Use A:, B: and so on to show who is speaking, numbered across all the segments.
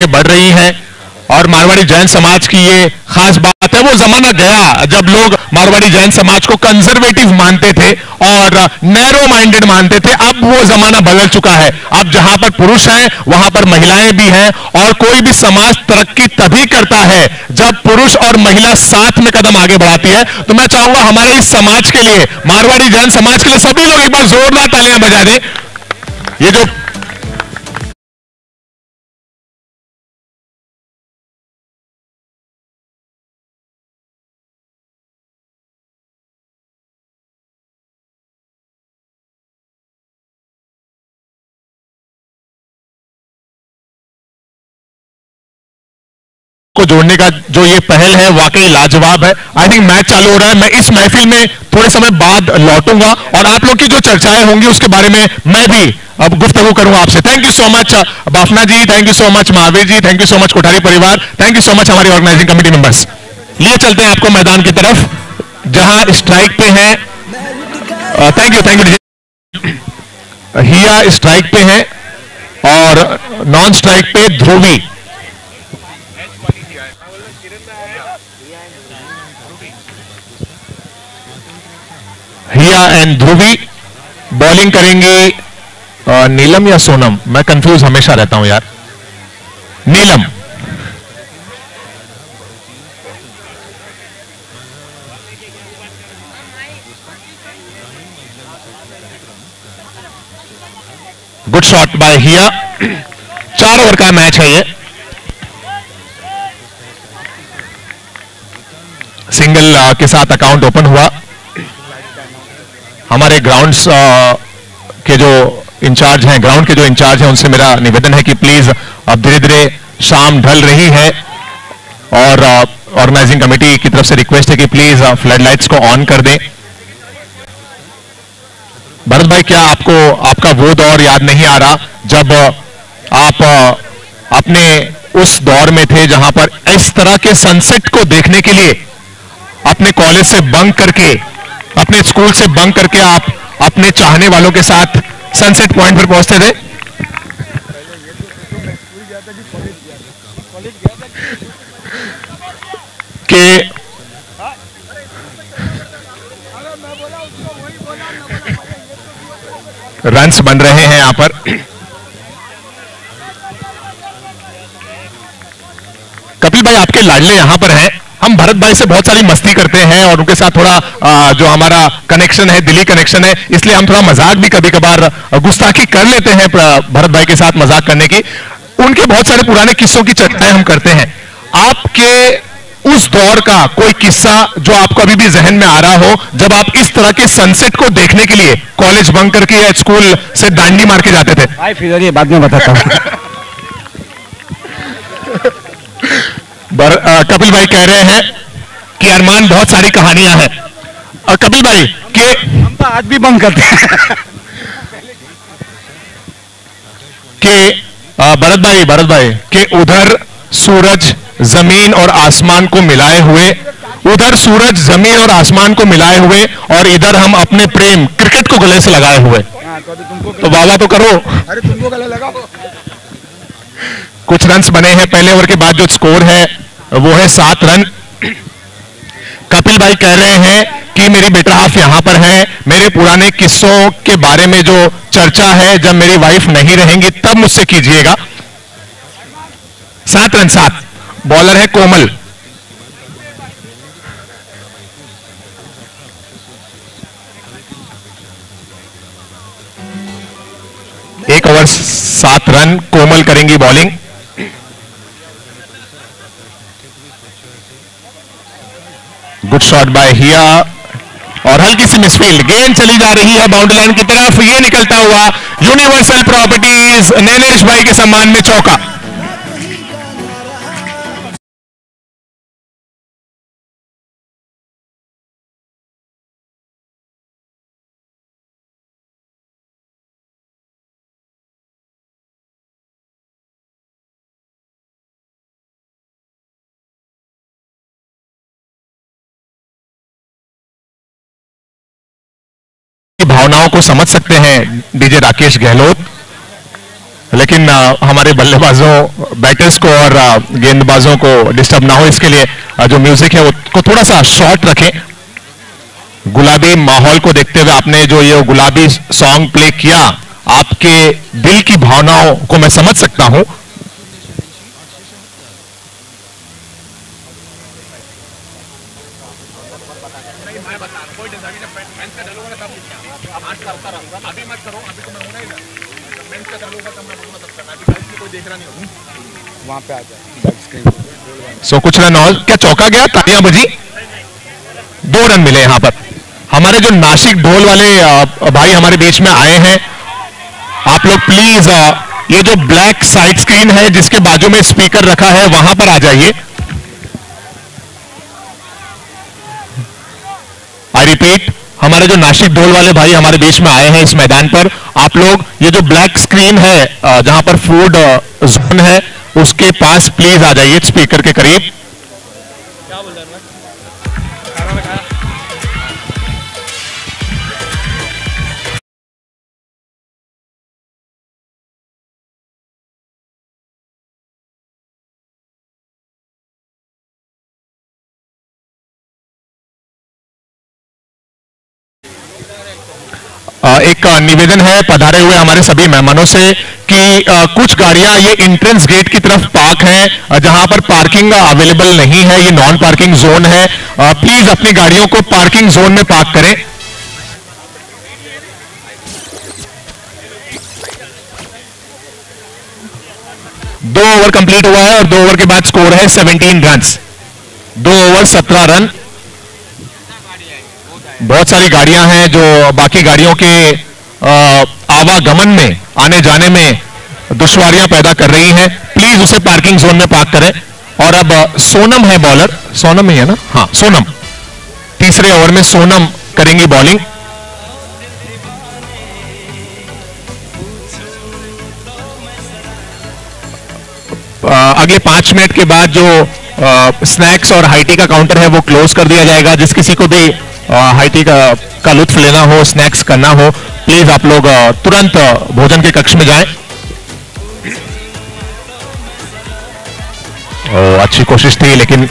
A: बढ़ रही हैं और मारवाड़ी जैन समाज की ये खास बात है। वो जमाना गया जब लोग मारवाड़ी जैन समाज को कंजर्वेटिव मानते थे और नैरो माइंडेड मानते थे। अब वो जमाना बदल चुका है। अब जहां पर पुरुष हैं वहां पर महिलाएं भी हैं और कोई भी समाज तरक्की तभी करता है जब पुरुष और महिला साथ में कदम आगे बढ़ाती है। तो मैं चाहूंगा हमारे इस समाज के लिए, मारवाड़ी जैन समाज के लिए सभी लोग एक बार जोरदार तालियां बजा दें। ये जो को जोड़ने का जो ये पहल है वाकई लाजवाब है। आई थिंक मैच चालू हो रहा है। मैं इस महफिल में थोड़े समय बाद लौटूंगा और आप लोग की जो चर्चाएं होंगी उसके बारे में मैं भी अब गुफ्तगू करूंगा आपसे। Thank you so much Bafna ji, thank you so much Mahavir ji, thank you so much Kothari परिवार, थैंक यू सो मच हमारी ऑर्गेनाइजिंग कमेटी मेंबर्स। लिए चलते हैं आपको मैदान की तरफ जहां स्ट्राइक पे हैं। थैंक यू हिया स्ट्राइक पे हैं और नॉन स्ट्राइक पे ध्रुवी। हिया एंड ध्रुवी बॉलिंग करेंगे। नीलम या सोनम, मैं कंफ्यूज हमेशा रहता हूं यार। Neelam, good shot by Hiya. 4 over का मैच है ये। सिंगल के साथ अकाउंट ओपन हुआ। हमारे ग्राउंड्स के जो इंचार्ज हैं, ग्राउंड के जो इंचार्ज हैं, उनसे मेरा निवेदन है कि प्लीज अब धीरे धीरे शाम ढल रही है और ऑर्गेनाइजिंग कमेटी की तरफ से रिक्वेस्ट है कि प्लीज फ्लड लाइट्स को ऑन कर दें। भरत भाई, क्या आपको आपका वो दौर याद नहीं आ रहा जब आप अपने उस दौर में थे जहां पर इस तरह के सनसेट को देखने के लिए अपने कॉलेज से बंक करके, अपने स्कूल से बंक करके आप अपने चाहने वालों के साथ सनसेट पॉइंट पर पहुंचते थे? कि रन्स बन रहे हैं यहां पर। कपिल भाई, आपके लाडले यहां पर हैं। हम भरत भाई से बहुत सारी मस्ती करते हैं और उनके साथ थोड़ा जो हमारा कनेक्शन है, दिली कनेक्शन है, इसलिए हम थोड़ा मजाक भी कभी कभार गुस्ताखी कर लेते हैं भरत भाई के साथ मजाक करने की। उनके बहुत सारे पुराने किस्सों की चर्चाएं हम करते हैं। आपके उस दौर का कोई किस्सा जो आपको अभी भी जहन में आ रहा हो, जब आप इस तरह के सनसेट को देखने के लिए कॉलेज बंक करके या स्कूल से डांडी मार के जाते थे?
B: फिर ये बाद में बताता हूं।
A: कपिल भाई कह रहे हैं कि अरमान बहुत सारी कहानियां हैं। और कपिल भाई के
B: हम तो आज भी बंक करते हैं
A: कि भरत भाई के उधर सूरज जमीन और आसमान को मिलाए हुए, उधर सूरज जमीन और आसमान को मिलाए हुए और इधर हम अपने प्रेम क्रिकेट को गले से लगाए हुए। तो वाह तो करो।
B: अरे तुमको गले लगाओ।
A: कुछ रन्स बने हैं। पहले ओवर के बाद जो स्कोर है वो है 7 रन। कपिल भाई कह रहे हैं कि मेरी बेटा हाफ यहां पर है। मेरे पुराने किस्सों के बारे में जो चर्चा है, जब मेरी वाइफ नहीं रहेंगी तब मुझसे कीजिएगा। 7 रन 7। बॉलर है कोमल। एक ओवर 7 रन। कोमल करेंगी बॉलिंग। गुड शॉट बाय हिया और हल्की सी मिसफील्ड। गेंद चली जा रही है बाउंड्री लाइन की तरफ। ये निकलता हुआ यूनिवर्सल प्रॉपर्टीज नैनेश भाई के सम्मान में चौका। भावनाओं को समझ सकते हैं डीजे राकेश गहलोत। लेकिन हमारे बल्लेबाजों बैटर्स को और गेंदबाजों को डिस्टर्ब ना हो इसके लिए जो म्यूजिक है उसको थोड़ा सा शॉर्ट रखें। गुलाबी माहौल को देखते हुए आपने जो ये गुलाबी सॉन्ग प्ले किया, आपके दिल की भावनाओं को मैं समझ सकता हूं।
B: वहाँ पे आ जाए
A: सो कुछ रन और, क्या चौका गया, तालियां बजी, 2 रन मिले यहां पर। हमारे जो नासिक ढोल वाले भाई हमारे बीच में आए हैं, आप लोग प्लीज ये जो ब्लैक साइड स्क्रीन है जिसके बाजू में स्पीकर रखा है वहां पर आ जाइए। आई रिपीट, हमारे जो नासिक ढोल वाले भाई हमारे बीच में आए हैं इस मैदान पर, आप लोग ये जो ब्लैक स्क्रीन है जहां पर फूड जोन है उसके पास प्लीज आ जाइए, स्पीकर के करीब। एक निवेदन है पधारे हुए हमारे सभी मेहमानों से कि कुछ गाड़ियां ये एंट्रेंस गेट की तरफ पार्क हैं, जहां पर पार्किंग अवेलेबल नहीं है, ये नॉन पार्किंग जोन है। प्लीज अपनी गाड़ियों को पार्किंग जोन में पार्क करें। दो ओवर कंप्लीट हुआ है और 2 ओवर के बाद स्कोर है 17 रन। 2 over 17 run. बहुत सारी गाड़ियां हैं जो बाकी गाड़ियों के आवागमन में, आने जाने में दुश्वारियां पैदा कर रही हैं। प्लीज उसे पार्किंग जोन में पार्क करें। और अब सोनम है बॉलर, सोनम ही है ना, हाँ सोनम, तीसरे ओवर में सोनम करेंगी बॉलिंग। अगले 5 मिनट के बाद जो स्नैक्स और हाई टी का काउंटर है वो क्लोज कर दिया जाएगा। जिस किसी को भी हाई टी का लुत्फ लेना हो, स्नैक्स करना हो, प्लीज आप लोग तुरंत भोजन के कक्ष में जाएं। अच्छी कोशिश थी लेकिन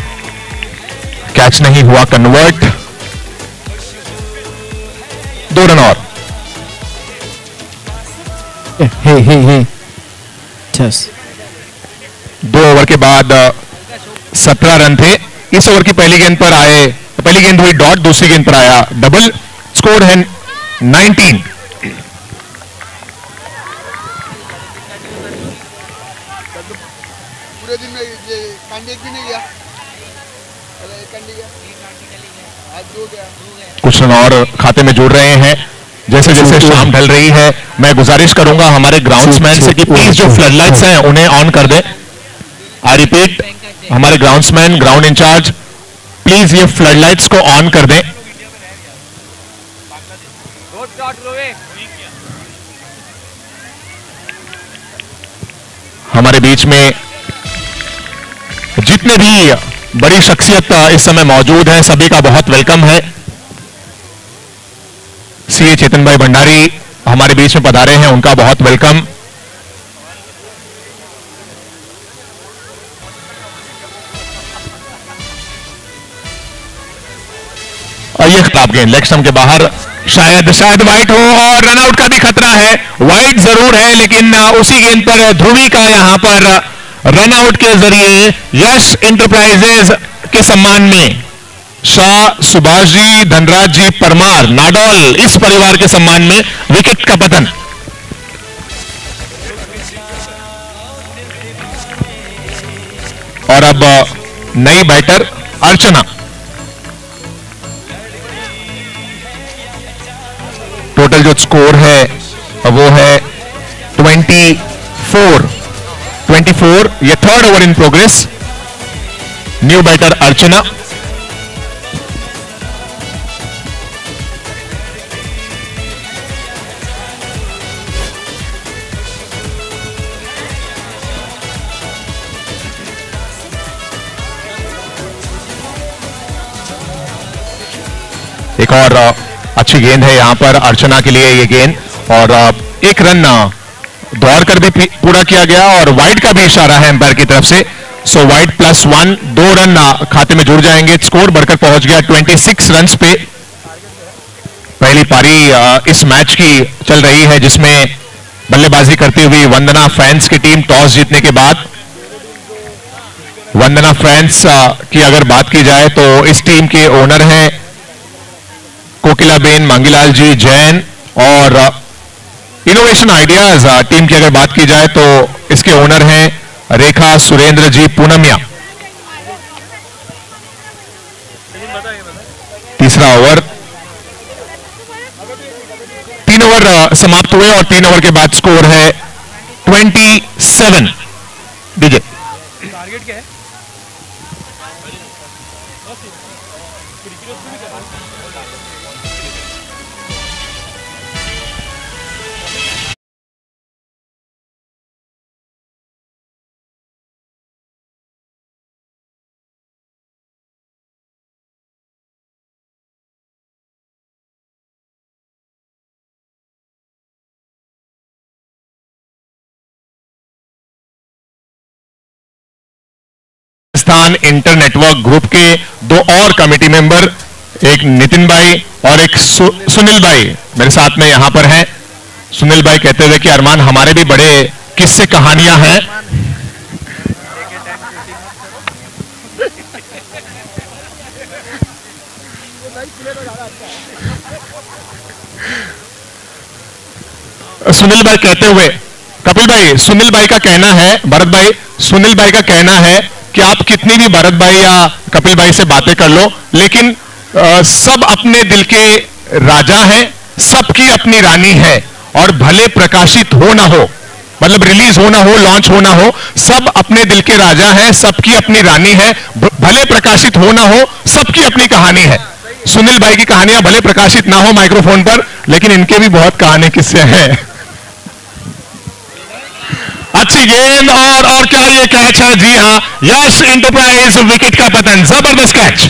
A: कैच नहीं हुआ कन्वर्ट। 2 रन और।
C: हे
A: 2 ओवर के बाद 17 रन थे। इस ओवर की पहली गेंद पर आए, पहली गेंद हुई डॉट, दूसरी गेंद पर आया डबल। स्कोर है 19।
B: पूरे दिन में ये कांडी एक भी नहीं गया, एक कांडी गया, आज 2 गया।
A: कुछ रन और खाते में जोड़ रहे हैं। जैसे जैसे शाम ढल रही है मैं गुजारिश करूंगा हमारे ग्राउंड्समैन से कि प्लीज जो फ्लडलाइट्स हैं उन्हें ऑन कर दें। आई रिपीट, हमारे ग्राउंड्समैन, ग्राउंड इंचार्ज, प्लीज ये फ्लडलाइट्स को ऑन कर दें। हमारे बीच में जितने भी बड़ी शख्सियत इस समय मौजूद हैं सभी का बहुत वेलकम है। सीए चेतन भाई भंडारी हमारे बीच में पधारे हैं, उनका बहुत वेलकम। और ये खिलाफ गेंद लेग स्टंप के बाहर, शायद वाइट हो और रनआउट का भी खतरा है। वाइट जरूर है लेकिन उसी गेंद पर ध्रुवी का यहां पर रनआउट के जरिए यश इंटरप्राइजेज के सम्मान में शाह सुभाष जी, धनराज जी परमार, नाडौल, इस परिवार के सम्मान में विकेट का पतन। और अब नई बैटर अर्चना। टोटल जो स्कोर है वो है 24। ये 3rd over in progress. New batter Archana. एक और अच्छी गेंद है यहां पर अर्चना के लिए ये गेंद, और 1 रन दौड़कर भी पूरा किया गया और वाइड का भी इशारा है एम्पायर की तरफ से। सो वाइड +1, 2 रन खाते में जुड़ जाएंगे। स्कोर बढ़कर पहुंच गया 26 रन पे। पहली पारी इस मैच की चल रही है जिसमें बल्लेबाजी करती हुई वंदना फैंस की टीम टॉस जीतने के बाद। वंदना फैंस की अगर बात की जाए तो इस टीम के ओनर हैं कोकिलाबेन मांगीलाल जी जैन, और इनोवेशन आइडियाज टीम की अगर बात की जाए तो इसके ओनर हैं रेखा सुरेंद्र जी पूनमिया। तीसरा ओवर, 3 ओवर समाप्त हुए और 3 ओवर के बाद स्कोर है 27। डीजे
D: टारगेट क्या है?
A: राजस्थान इंटर नेटवर्क ग्रुप के 2 और कमेटी मेंबर, एक नितिन भाई और एक सुनील भाई मेरे साथ में यहां पर हैं। सुनील भाई कहते हुए कि अरमान हमारे भी बड़े किस्से कहानियां हैं। सुनील भाई कहते हुए, कपिल भाई सुनील भाई का कहना है, भरत भाई सुनील भाई का कहना है कि आप कितनी भी भरत भाई या कपिल भाई से बातें कर लो, लेकिन सब अपने दिल के राजा हैं, सबकी अपनी रानी है, और भले प्रकाशित हो ना हो, मतलब रिलीज होना हो, लॉन्च होना हो, सब अपने दिल के राजा हैं, सबकी अपनी रानी है। भले प्रकाशित होना हो, सबकी अपनी कहानी है। सुनील भाई की कहानियां भले प्रकाशित ना हो माइक्रोफोन पर, लेकिन इनके भी बहुत कहानी किस्से हैं। अच्छी गेंद और क्या ये कैच है? जी हां, यश इंटरप्राइज विकेट का पतन, जबरदस्त कैच।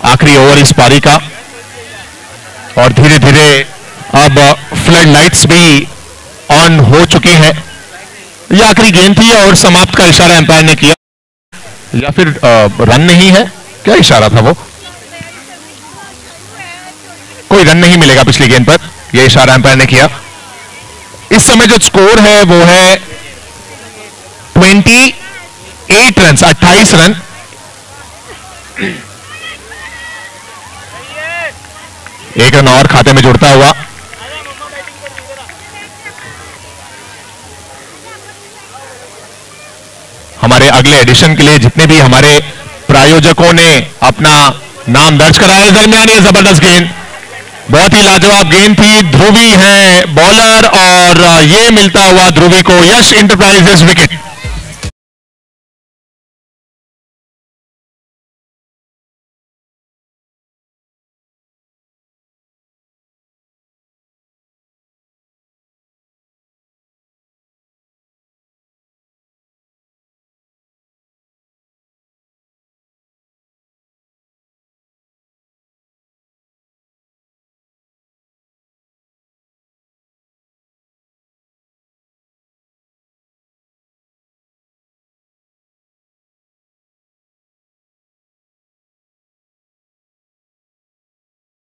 A: आखिरी ओवर इस पारी का, और धीरे धीरे अब फ्लड लाइट्स भी ऑन हो चुकी हैं। यह आखिरी गेंद थी और समाप्त का इशारा एम्पायर ने किया, या फिर रन नहीं है, क्या इशारा था वो? कोई रन नहीं मिलेगा पिछली गेंद पर, यह इशारा एम्पायर ने किया। इस समय जो स्कोर है वो है 28 रन, 28 रन। एक रन और खाते में जुड़ता हुआ। हमारे अगले एडिशन के लिए जितने भी हमारे प्रायोजकों ने अपना नाम दर्ज कराया, इस दरमियान ये जबरदस्त गेंद, बहुत ही लाजवाब गेंद थी। ध्रुवी है बॉलर, और ये मिलता हुआ ध्रुवी को यश इंटरप्राइजेस विकेट।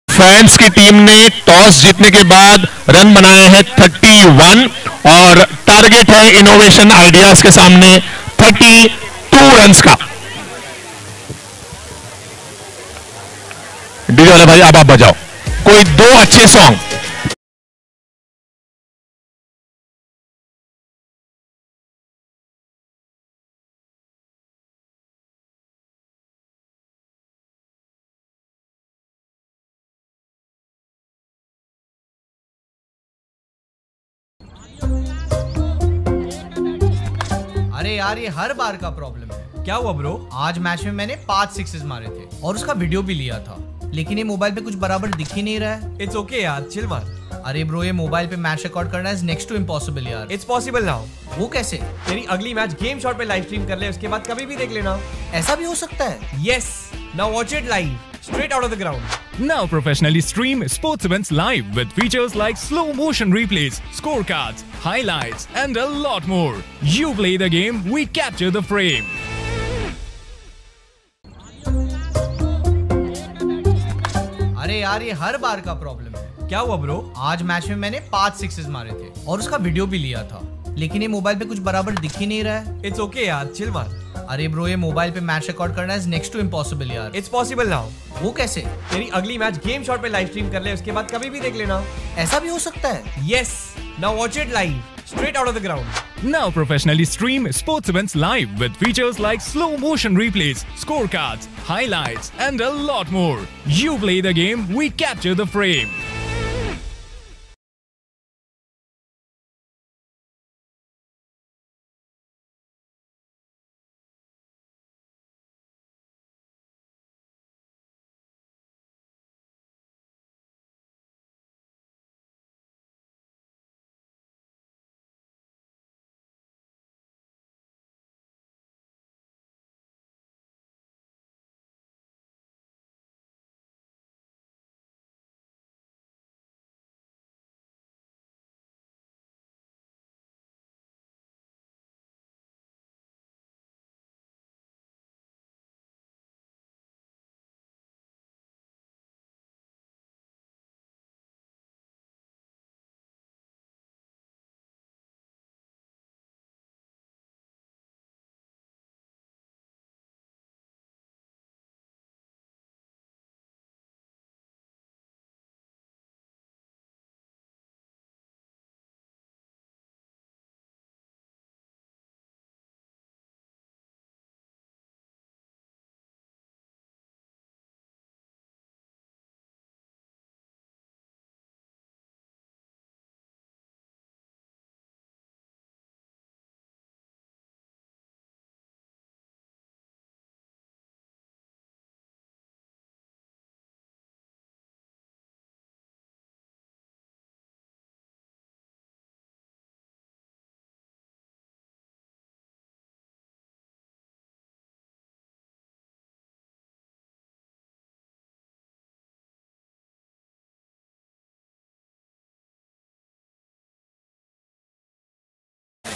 A: फैंस की टीम ने टॉस जीतने के बाद रन बनाए हैं 31, और टारगेट है इनोवेशन आइडियाज के सामने 32 रन्स का। डीजे वाले भाई अब आप बजाओ कोई 2 अच्छे सॉन्ग।
E: अरे यार ये हर बार का प्रॉब्लम है।
D: क्या हुआ ब्रो?
E: आज मैच में मैंने 5 सिक्सेस मारे थे और उसका वीडियो भी लिया था, लेकिन ये मोबाइल पे कुछ बराबर दिख ही नहीं रहा है।
D: इट्स ओके यार, चिल मार।
E: अरे ब्रो, ये मोबाइल पे मैच रिकॉर्ड करना इज नेक्स्ट टू इम्पॉसिबल यार।
D: It's possible now.
E: वो कैसे?
D: तेरी अगली मैच गेम शॉट पे लाइव स्ट्रीम कर ले, उसके बाद कभी भी देख लेना।
E: ऐसा भी हो सकता है?
D: Yes, now watch it live, straight out of the ground.
F: Now professionally stream sports events live with features like slow motion replays, scorecards, highlights, and a lot more. You play the game, we capture the frame.
E: अरे यार, ये हर बार का problem है।
D: क्या हुआ bro?
E: आज match में मैंने 5 सिक्सेस मारे थे और उसका वीडियो भी लिया था, लेकिन ये मोबाइल पे कुछ बराबर दिख ही नहीं रहा है।
D: इट्स ओके यार, चिल मार।
E: अरे ब्रो, ये मोबाइल पे मैच रिकॉर्ड करना इज नेक्स्ट टू इम्पॉसिबल यार।
D: It's possible now.
E: वो कैसे?
D: तेरी अगली मैच गेम शॉट पे लाइव स्ट्रीम कर ले, उसके बाद कभी भी देख लेना।
E: ऐसा भी हो सकता है?
D: Yes, now watch it live, straight out of the ground.
F: Now professionally stream sports events live with features like slow motion replays, scorecards, highlights, and a lot more. You play the game, we capture the frame.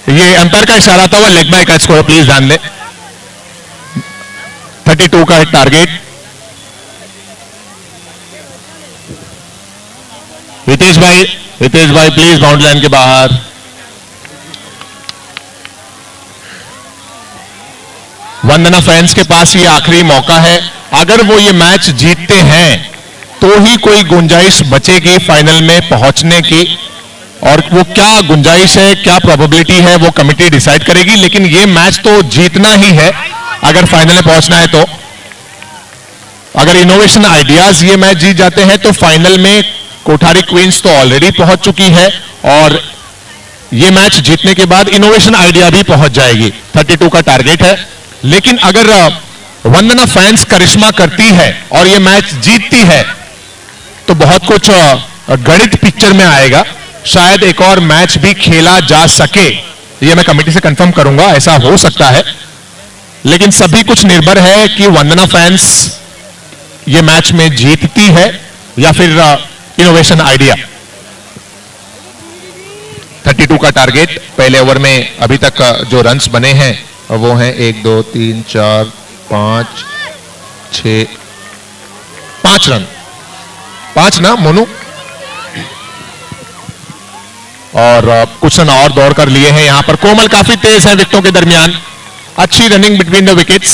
A: ये umpire का इशारा था, वो leg bye का score please ध्यान दें। 32 का target. Hitesh भाई प्लीज बाउंड्री लाइन के बाहर। वंदना फैंस के पास ये आखिरी मौका है, अगर वो ये मैच जीतते हैं तो ही कोई गुंजाइश बचेगी फाइनल में पहुंचने की, और वो क्या गुंजाइश है, क्या प्रोबेबिलिटी है, वो कमिटी डिसाइड करेगी, लेकिन ये मैच तो जीतना ही है अगर फाइनल में पहुंचना है तो। अगर इनोवेशन आइडियाज ये मैच जीत जाते हैं तो फाइनल में कोठारी क्वींस तो ऑलरेडी पहुंच चुकी है, और ये मैच जीतने के बाद इनोवेशन आइडिया भी पहुंच जाएगी। 32 का टारगेट है, लेकिन अगर वंदना फैंस करिश्मा करती है और ये मैच जीतती है तो बहुत कुछ गणित पिक्चर में आएगा, शायद एक और मैच भी खेला जा सके। ये मैं कमेटी से कंफर्म करूंगा, ऐसा हो सकता है, लेकिन सभी कुछ निर्भर है कि वंदना फैंस ये मैच में जीतती है या फिर इनोवेशन आइडिया। 32 का टारगेट। पहले ओवर में अभी तक जो रन्स बने हैं वो हैं 1 2 3 4 5 6 5 रन। 5 ना मोनू, और कुछ रन और दौड़ कर लिए हैं यहां पर। कोमल काफी तेज है विकेटों के दरमियान, अच्छी रनिंग बिटवीन द विकेट्स,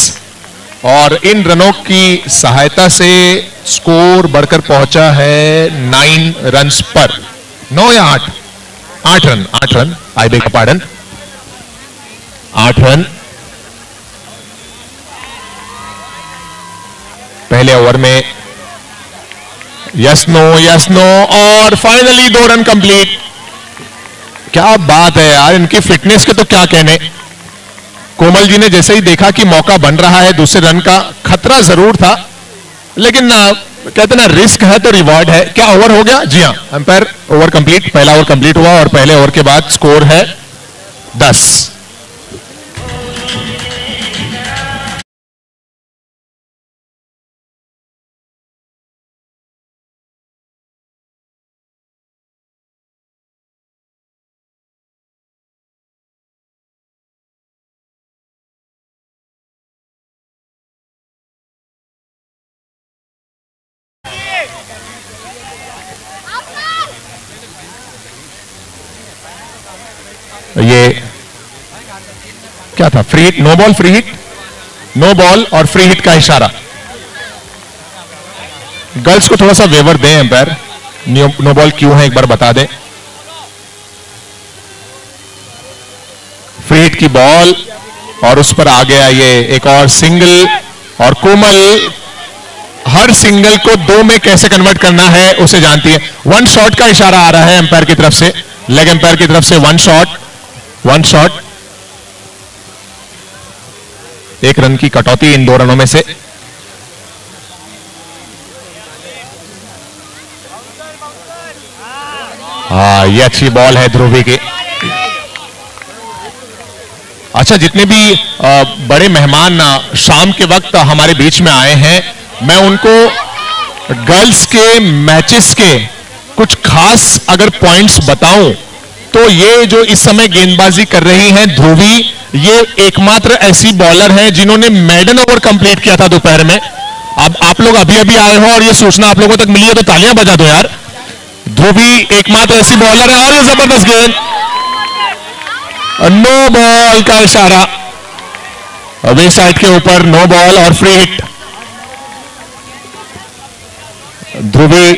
A: और इन रनों की सहायता से स्कोर बढ़कर पहुंचा है 9 रन्स पर। 9 या 8? 8 run, 8 run, I beg pardon, 8 run पहले ओवर में। यस नो, और फाइनली 2 रन कंप्लीट। क्या बात है यार, इनकी फिटनेस के तो क्या कहने। कोमल जी ने जैसे ही देखा कि मौका बन रहा है दूसरे रन का, खतरा जरूर था, लेकिन कहते ना रिस्क है तो रिवॉर्ड है। क्या ओवर हो गया? जी हाँ, अंपायर ओवर कंप्लीट, पहला ओवर कंप्लीट हुआ और पहले ओवर के बाद स्कोर है 10। ये क्या था? Free hit, no ball, free hit, no ball और फ्री हिट का इशारा। गर्ल्स को थोड़ा सा वेवर दें एम्पायर, नो बॉल क्यों है एक बार बता दें। फ्री हिट की बॉल और उस पर आ गया ये एक और सिंगल, और कोमल हर सिंगल को 2 में कैसे कन्वर्ट करना है उसे जानती है। 1 शॉट का इशारा आ रहा है एम्पायर की तरफ से, लेग एम्पायर की तरफ से 1 शॉट, 1 शॉट। 1 रन की कटौती इन 2 रनों में से। हाँ, ये अच्छी बॉल है ध्रुवी की। अच्छा, जितने भी बड़े मेहमान शाम के वक्त हमारे बीच में आए हैं, मैं उनको गर्ल्स के मैचेस के कुछ खास अगर पॉइंट्स बताऊं तो ये जो इस समय गेंदबाजी कर रही हैं ध्रुवी, ये एकमात्र ऐसी बॉलर है जिन्होंने मेडन ओवर कंप्लीट किया था दोपहर में। अब आप लोग अभी अभी आए हो और ये सूचना आप लोगों तक मिली है तो तालियां बजा दो यार। ध्रुवी एकमात्र ऐसी बॉलर है, और ये जबरदस्त गेंद, नो बॉल का इशारा, वे साइड के ऊपर नो बॉल और फ्री हिट। ध्रुवी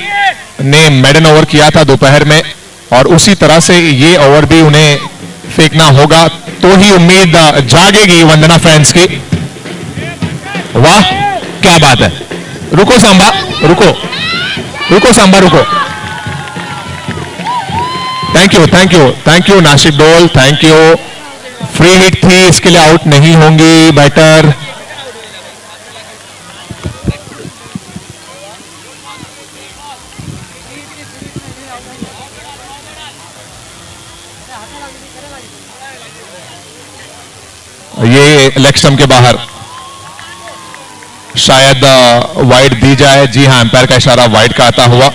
A: ने मेडन ओवर किया था दोपहर में और उसी तरह से ये ओवर भी उन्हें फेंकना होगा तो ही उम्मीद जागेगी वंदना फैंस की। वाह, क्या बात है। रुको सांबा, रुको रुको सांबा, रुको। Thank you, thank you, thank you Nashik डोल, थैंक यू। फ्री हिट थी, इसके लिए आउट नहीं होंगी बैटर। ये लेग स्टंप के बाहर शायद वाइड दी जाए। जी हां, एम्पायर का इशारा वाइड का आता हुआ।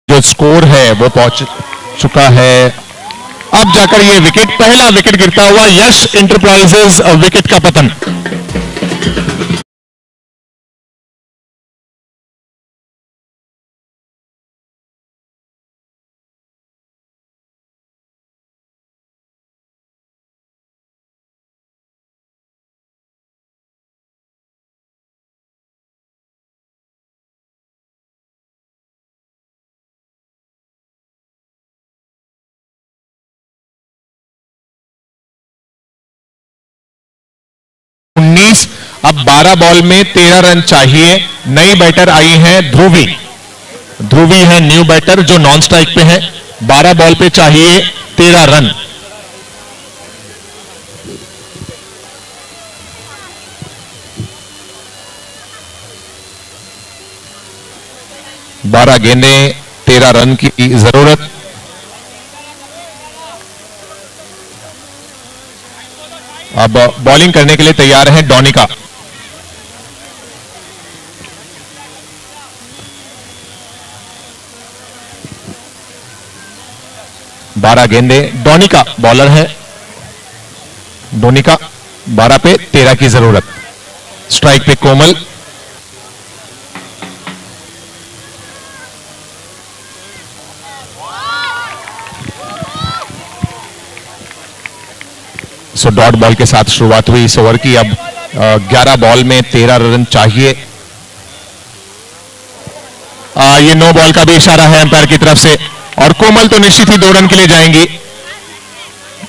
A: जो स्कोर है वो पहुंच चुका है। अब जाकर ये विकेट, पहला विकेट गिरता हुआ यश इंटरप्राइजेज विकेट का पतन। अब 12 बॉल में 13 रन चाहिए। नई बैटर आई हैं ध्रुवी। ध्रुवी है न्यू बैटर जो नॉन स्ट्राइक पे है। 12 बॉल पे चाहिए 13 रन। बारह गेंदें, 13 रन की जरूरत। अब बॉलिंग करने के लिए तैयार है डोनिका। बारह गेंदें, डोनिका बॉलर है। डोनिका 12 पे 13 की जरूरत। स्ट्राइक पे कोमल। सो डॉट बॉल के साथ शुरुआत हुई इस ओवर की। अब 11 बॉल में 13 रन चाहिए। ये नो बॉल का भी इशारा है अंपायर की तरफ से, और कोमल तो निश्चित ही 2 रन के लिए जाएंगी।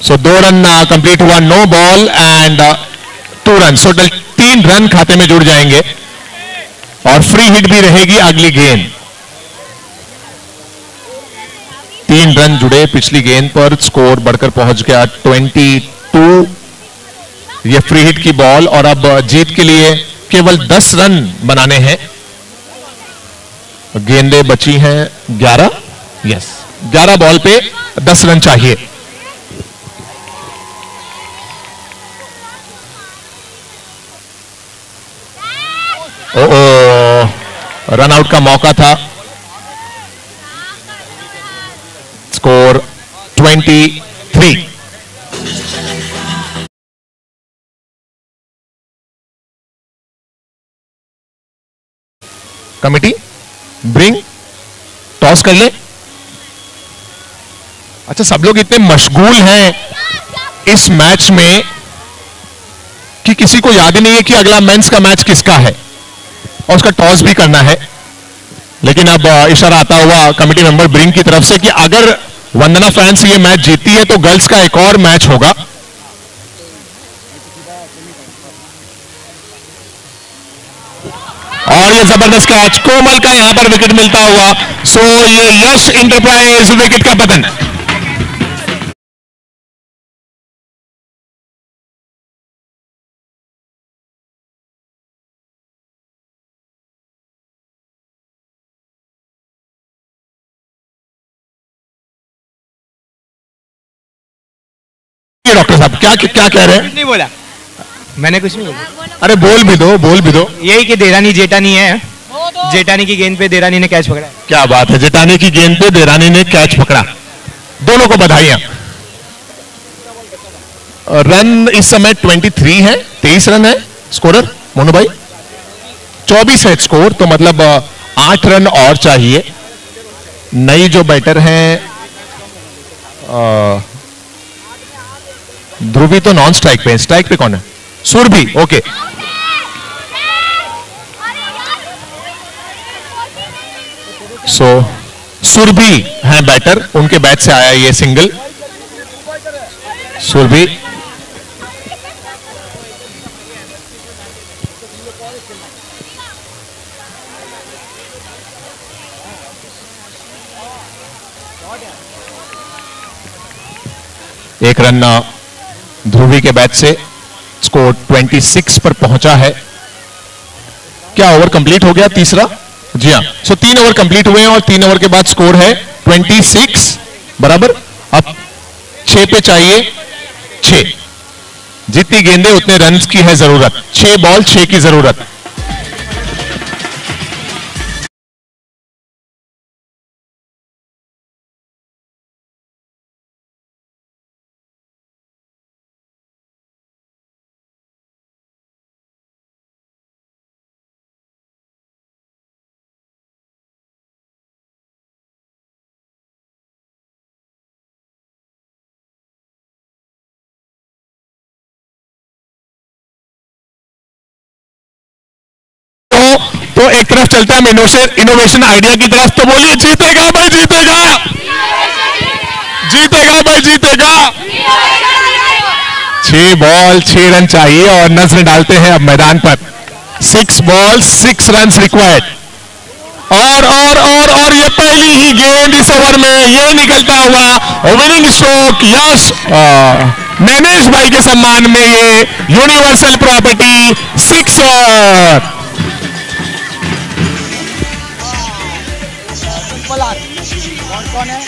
A: सो 2 रन कंप्लीट हुआ, no ball and 2 run. So 3 run खाते में जुड़ जाएंगे और फ्री हिट भी रहेगी अगली गेंद। 3 रन जुड़े पिछली गेंद पर, स्कोर बढ़कर पहुंच गया 22। ये फ्री हिट की बॉल, और अब जीत के लिए केवल 10 रन बनाने हैं। गेंदें बची हैं 11। यस, 11 बॉल पे 10 रन चाहिए। रन आउट का मौका था। स्कोर 23। कमिटी ब्रिंग, टॉस कर ले। अच्छा, सब लोग इतने मशगूल हैं इस मैच में कि किसी को याद ही नहीं है कि अगला मेंस का मैच किसका है, और उसका टॉस भी करना है। लेकिन अब इशारा आता हुआ कमेटी मेंबर ब्रिंग की तरफ से कि अगर वंदना फैंस ये मैच जीती है तो गर्ल्स का एक और मैच होगा। और ये जबरदस्त कैच, कोमल का यहां पर विकेट मिलता हुआ। सो ये यश इंटरप्राइज विकेट का पतन। डॉक्टर साहब क्या क्या कह रहे हैं?
G: नहीं बोला मैंने, कुछ नहीं बोला।
A: अरे बोल भी दो, बोल भी दो।
G: यही कि देरानी जेठानी है, जेठानी की गेंद पे देरानी ने कैच पकड़ा।
A: क्या बात है, जेठानी की गेंद पे देरानी ने कैच पकड़ा। दोनों को बधाइयां। रन इस समय 23 है, 23 रन है स्कोरर मोनू भाई। 24 है स्कोर, तो मतलब 8 रन और चाहिए। नई जो बैटर हैं ध्रुवी तो नॉन स्ट्राइक पे, स्ट्राइक पे कौन है? सुरभि, ओके। सो सुरभि हैं बैटर, उनके बैट से आया ये सिंगल। सुरभि एक रन ध्रुवी के बैट से, स्कोर 26 पर पहुंचा है। क्या ओवर कंप्लीट हो गया तीसरा? जी हाँ। सो 3 ओवर कंप्लीट हुए हैं और 3 ओवर के बाद स्कोर है 26 बराबर। अब 6 पे चाहिए 6। जितनी गेंदें उतने रन की है जरूरत। 6 बॉल 6 की जरूरत। तो एक तरफ चलता है इनोवेशन आइडिया की तरफ, तो बोलिए जीतेगा भाई जीतेगा, जीतेगा भाई जीतेगा। 6 बॉल 6 रन चाहिए और नजर डालते हैं अब मैदान पर। 6 बॉल 6 रन रिक्वायर्ड। और ये पहली ही गेंद इस ओवर में ये निकलता हुआ विनिंग स्ट्रोक यश नैनेश भाई के सम्मान में, ये यूनिवर्सल प्रॉपर्टी 6।
B: कौन है?